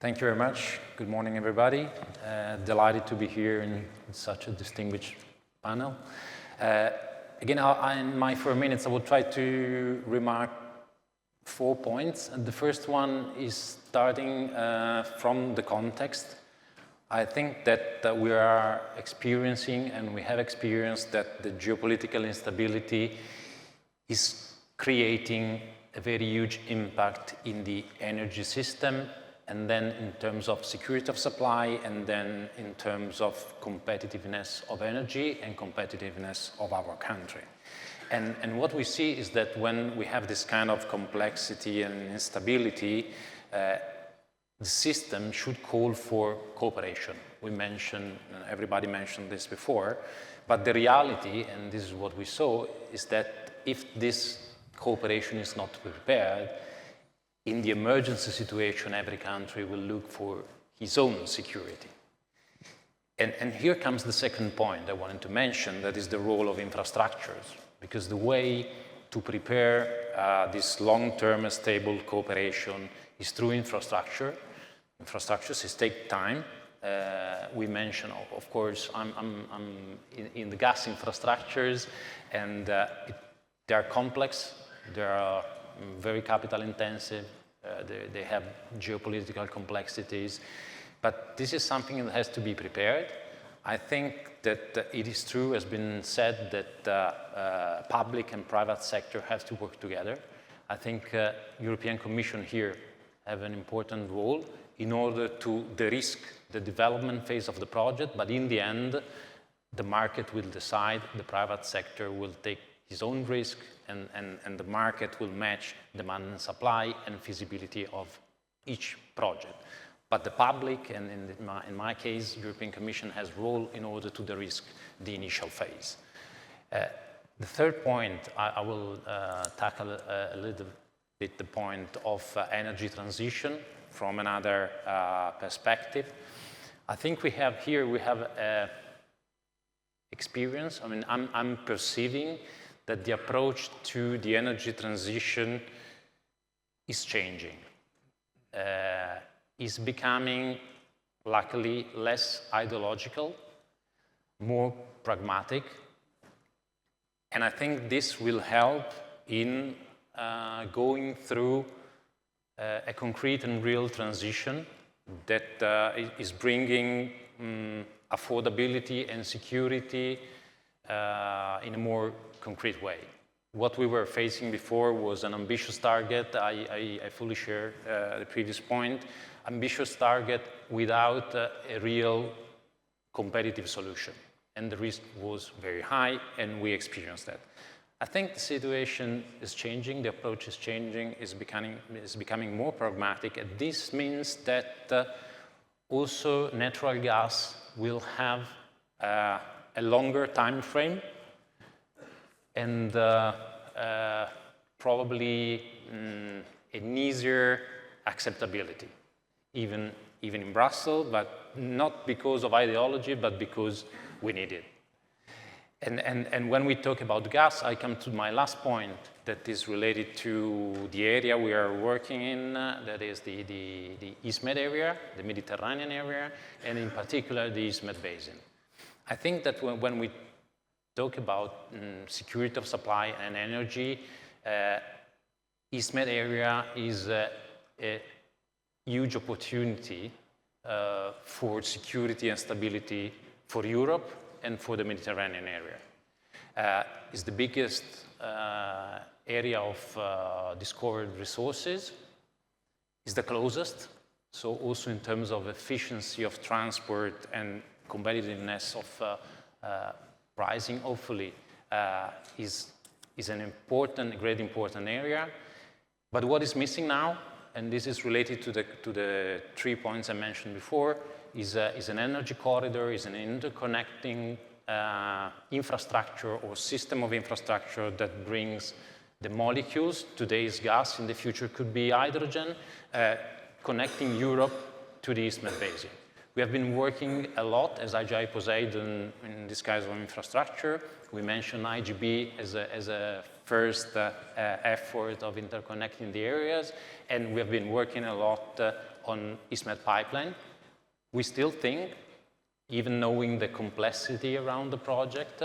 Thank you very much. Good morning, everybody. Delighted to be here in such a distinguished panel. Again, in my 4 minutes, I will try to remark 4 points. And the first one is starting from the context. I think that we are experiencing, and we have experienced, that the geopolitical instability is creating a very huge impact in the energy system, and then in terms of security of supply, and then in terms of competitiveness of energy and competitiveness of our country. And what we see is that when we have this kind of complexity and instability, the system should call for cooperation. We mentioned, everybody mentioned this before, but the reality, and this is what we saw, is that if this cooperation is not prepared, in the emergency situation, every country will look for his own security. And here comes the second point I wanted to mention, that is the role of infrastructures, because the way to prepare this long-term stable cooperation is through infrastructure. Infrastructures take time. We mentioned, of course, I'm in the gas infrastructures, and they are complex, they are very capital intensive, they have geopolitical complexities, but this is something that has to be prepared. I think that it is true, has been said, that public and private sector have to work together. I think European Commission here have an important role in order to de-risk the development phase of the project, but in the end, the market will decide, the private sector will take his own risk, and the market will match demand and supply and feasibility of each project. But the public, and in my case, European Commission has a role in order to de-risk the initial phase. The third point, I will tackle a little bit the point of energy transition from another perspective. I think we have experience. I mean, I'm perceiving that the approach to the energy transition is changing. Is becoming, luckily, less ideological, more pragmatic, and I think this will help in going through a concrete and real transition that is bringing affordability and security in a more concrete way. What we were facing before was an ambitious target. I fully share the previous point. Ambitious target without a real competitive solution. And the risk was very high, and we experienced that. I think the situation is changing, the approach is changing, is becoming more pragmatic, and this means that also natural gas will have a longer time frame, and probably an easier acceptability, even in Brussels, but not because of ideology, but because we need it. And when we talk about gas, I come to my last point that is related to the area we are working in, that is the East Med area, the Mediterranean area, and in particular the East Med Basin. I think that when we talk about security of supply and energy, East Med area is a huge opportunity for security and stability for Europe and for the Mediterranean area. It's the biggest area of discovered resources, it's the closest, so also in terms of efficiency of transport and competitiveness of pricing, hopefully, is an important, great important area. But what is missing now, and this is related to the 3 points I mentioned before, is an energy corridor, is an interconnecting infrastructure or system of infrastructure that brings the molecules. Today's gas, in the future could be hydrogen, connecting Europe to the East Med Basin. We have been working a lot as IGI Poseidon in this kind of infrastructure. We mentioned IGB as a first effort of interconnecting the areas, and we have been working a lot on EastMed pipeline. We still think, even knowing the complexity around the project,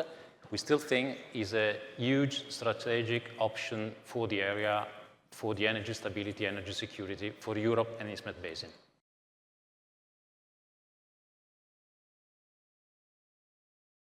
we still think is a huge strategic option for the area, for the energy stability, energy security, for Europe and EastMed Basin.